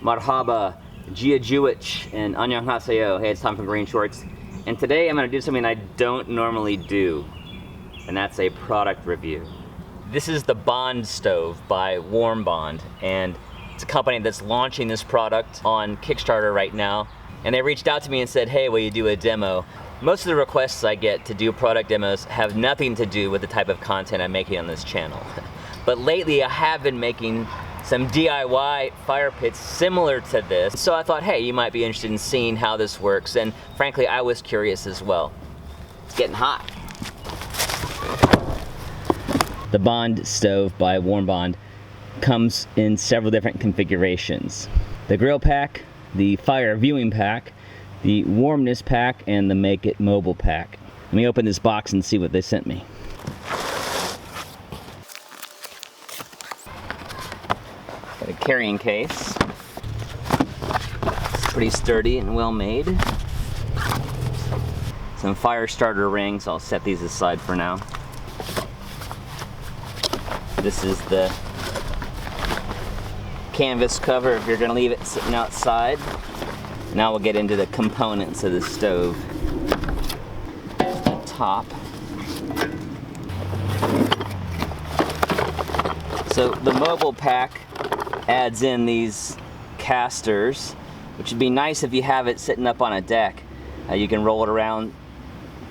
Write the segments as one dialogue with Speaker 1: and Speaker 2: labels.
Speaker 1: Marhaba, Jiajuich, and Annyeonghaseyo. Hey, it's Tom from Green Shorts. And today I'm going to do something I don't normally do, and that's a product review. This is the Bond stove by Warm Bond, and it's a company that's launching this product on Kickstarter right now. And they reached out to me and said, hey, will you do a demo? Most of the requests I get to do product demos have nothing to do with the type of content I'm making on this channel. But lately I have been making some DIY fire pits similar to this. So I thought, hey, you might be interested in seeing how this works. And frankly, I was curious as well. It's getting hot. The Bond stove by Warm Bond comes in several different configurations. The grill pack, the fire viewing pack, the warmness pack, and the make it mobile pack. Let me open this box and see what they sent me. Got a carrying case. It's pretty sturdy and well made. Some fire starter rings. I'll set these aside for now. This is the canvas cover if you're going to leave it sitting outside. Now we'll get into the components of the stove. The top. So the mobile pack adds in these casters, which would be nice if you have it sitting up on a deck. You can roll it around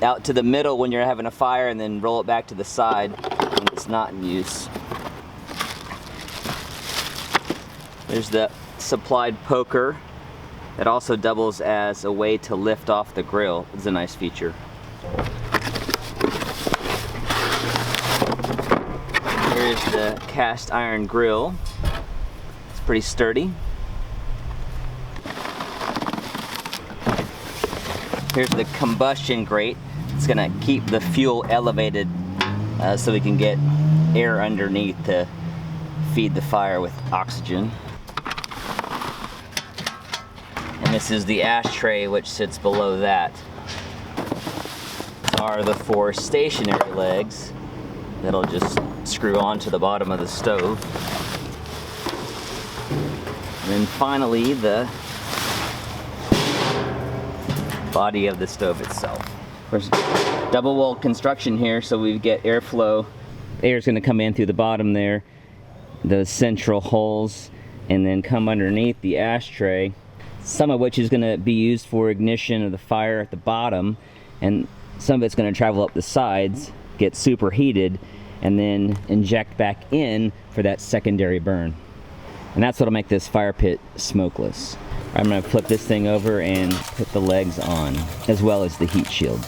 Speaker 1: out to the middle when you're having a fire and then roll it back to the side when it's not in use. There's the supplied poker that also doubles as a way to lift off the grill. It's a nice feature. Here's the cast iron grill. It's pretty sturdy. Here's the combustion grate. It's gonna keep the fuel elevated so we can get air underneath to feed the fire with oxygen. And this is the ashtray, which sits below that. These are the 4 stationary legs that'll just screw onto the bottom of the stove. And then finally, the body of the stove itself. Of course, double wall construction here, so we get airflow. Air's going to come in through the bottom there, those central holes, and then come underneath the ashtray, some of which is going to be used for ignition of the fire at the bottom, and some of it's going to travel up the sides, get superheated, and then inject back in for that secondary burn. And that's what'll make this fire pit smokeless. I'm going to flip this thing over and put the legs on, as well as the heat shield.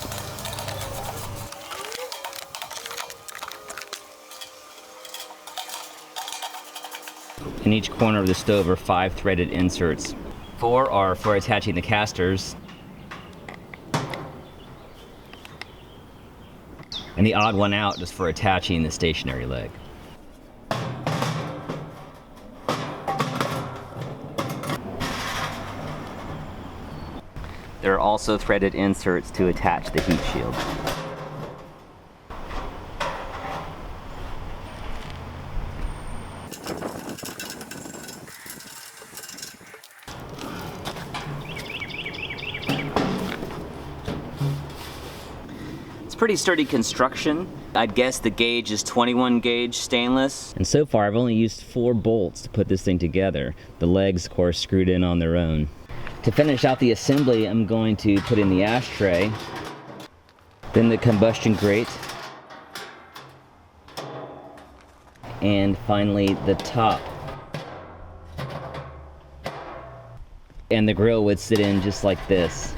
Speaker 1: In each corner of the stove are 5 threaded inserts. 4 are for attaching the casters, and the odd one out is for attaching the stationary leg. There are also threaded inserts to attach the heat shield. It's pretty sturdy construction. I'd guess the gauge is 21 gauge stainless. And so far I've only used 4 bolts to put this thing together. The legs, of course, screwed in on their own. To finish out the assembly, I'm going to put in the ashtray, then the combustion grate, and finally the top. And the grill would sit in just like this.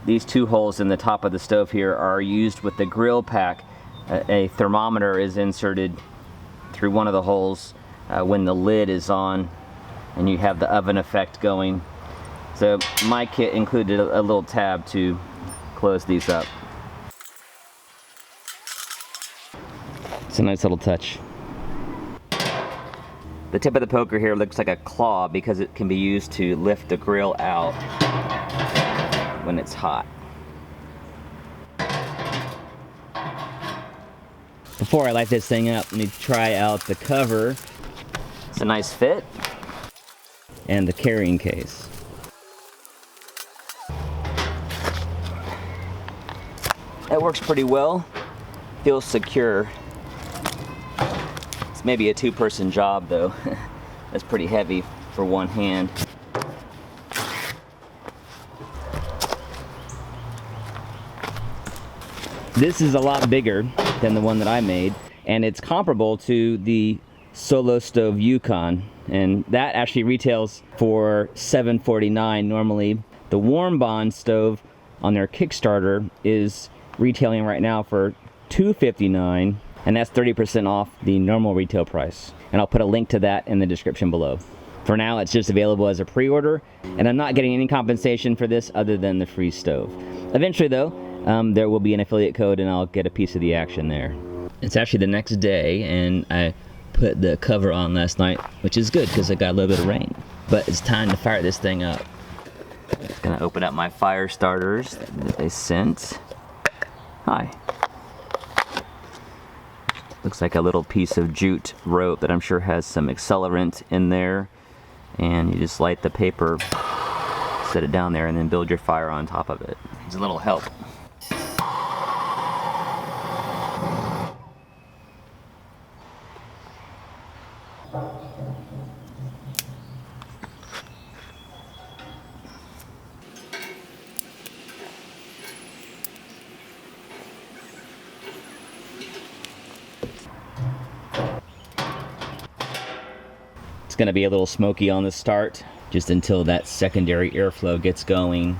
Speaker 1: These 2 holes in the top of the stove here are used with the grill pack. A thermometer is inserted through one of the holes when the lid is on, and you have the oven effect going. So my kit included a little tab to close these up. It's a nice little touch. The tip of the poker here looks like a claw because it can be used to lift the grill out when it's hot. Before I light this thing up, let me try out the cover. It's a nice fit. and the carrying case. That works pretty well. Feels secure. It's maybe a two-person job though. That's pretty heavy for one hand. This is a lot bigger than the one that I made, and it's comparable to the Solo Stove Yukon, and that actually retails for $7.49 normally. The Warm Bond stove on their Kickstarter is retailing right now for $2.59, and that's 30% off the normal retail price. And I'll put a link to that in the description below. For now, it's just available as a pre-order, and I'm not getting any compensation for this other than the free stove. Eventually though, there will be an affiliate code and I'll get a piece of the action there. It's actually the next day, and I put the cover on last night, which is good because it got a little bit of rain. But it's time to fire this thing up. Just gonna open up my fire starters that they sent. Hi. Looks like a little piece of jute rope that I'm sure has some accelerant in there. And you just light the paper, set it down there, and then build your fire on top of it. It's a little help. It's going to be a little smoky on the start, just until that secondary airflow gets going.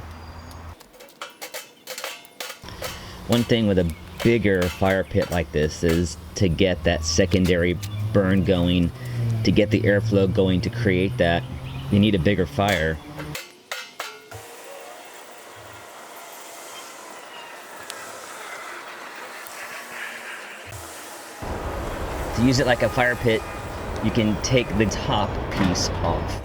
Speaker 1: One thing with a bigger fire pit like this is to get that secondary burn going, to get the airflow going to create that, you need a bigger fire. To use it like a fire pit, you can take the top piece off.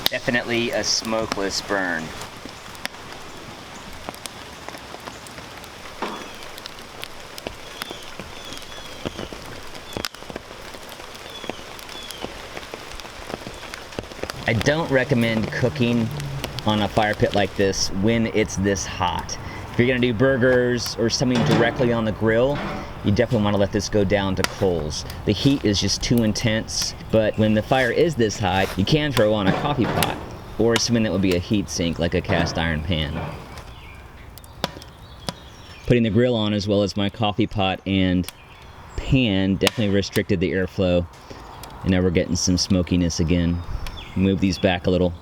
Speaker 1: Definitely a smokeless burn. I don't recommend cooking on a fire pit like this when it's this hot. If you're gonna do burgers or something directly on the grill, you definitely want to let this go down to coals. The heat is just too intense, but when the fire is this high, you can throw on a coffee pot or something that would be a heat sink like a cast iron pan. Putting the grill on as well as my coffee pot and pan definitely restricted the airflow, and now we're getting some smokiness again. Move these back a little.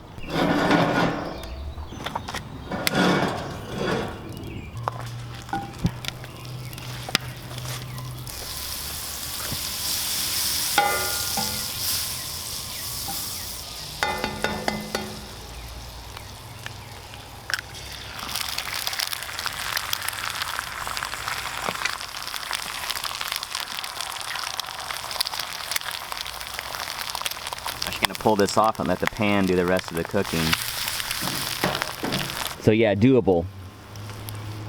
Speaker 1: Gonna pull this off and let the pan do the rest of the cooking. So yeah, doable,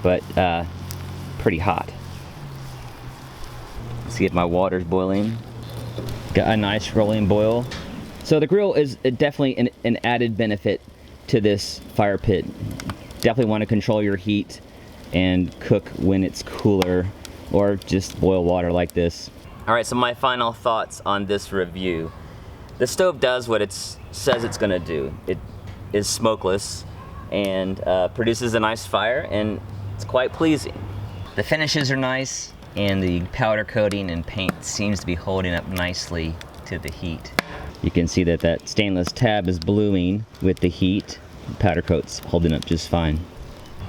Speaker 1: but pretty hot. See if my water's boiling. Got a nice rolling boil. So the grill is definitely an added benefit to this fire pit. Definitely want to control your heat and cook when it's cooler, or just boil water like this. All right, so my final thoughts on this review. The stove does what it says it's gonna do. It is smokeless and produces a nice fire, and it's quite pleasing. The finishes are nice, and the powder coating and paint seems to be holding up nicely to the heat. You can see that that stainless tab is bluing with the heat. The powder coat's holding up just fine.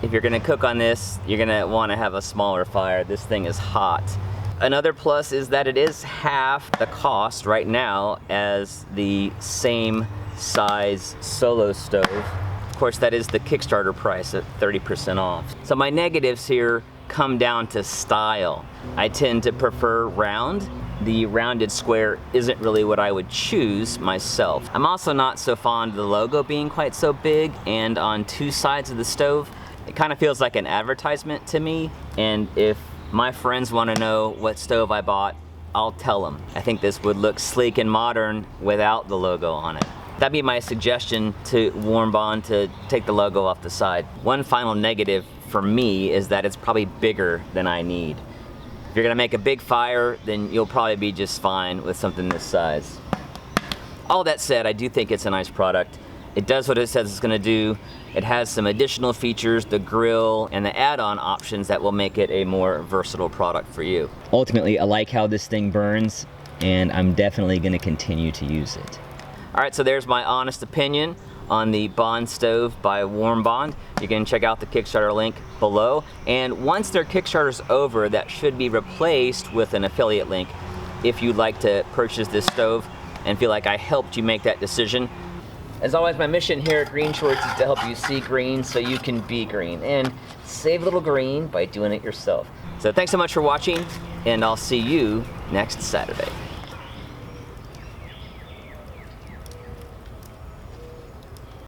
Speaker 1: If you're gonna cook on this, you're gonna wanna have a smaller fire. This thing is hot. Another plus is that it is half the cost right now as the same size Solo stove. Of course, that is the Kickstarter price at 30% off. So my negatives here come down to style. I tend to prefer round. The rounded square isn't really what I would choose myself. I'm also not so fond of the logo being quite so big and on two sides of the stove. It kind of feels like an advertisement to me, and if my friends want to know what stove I bought, I'll tell them. I think this would look sleek and modern without the logo on it. That'd be my suggestion to Warm Bond, to take the logo off the side. One final negative for me is that it's probably bigger than I need. If you're gonna make a big fire, then you'll probably be just fine with something this size. All that said, I do think it's a nice product. It does what it says it's gonna do. It has some additional features, the grill, and the add-on options that will make it a more versatile product for you. Ultimately, I like how this thing burns, and I'm definitely gonna continue to use it. All right, so there's my honest opinion on the Bond stove by Warm Bond. You can check out the Kickstarter link below. And once their Kickstarter's over, that should be replaced with an affiliate link if you'd like to purchase this stove and feel like I helped you make that decision. As always, my mission here at Green Shorts is to help you see green so you can be green and save a little green by doing it yourself. So thanks so much for watching, and I'll see you next Saturday.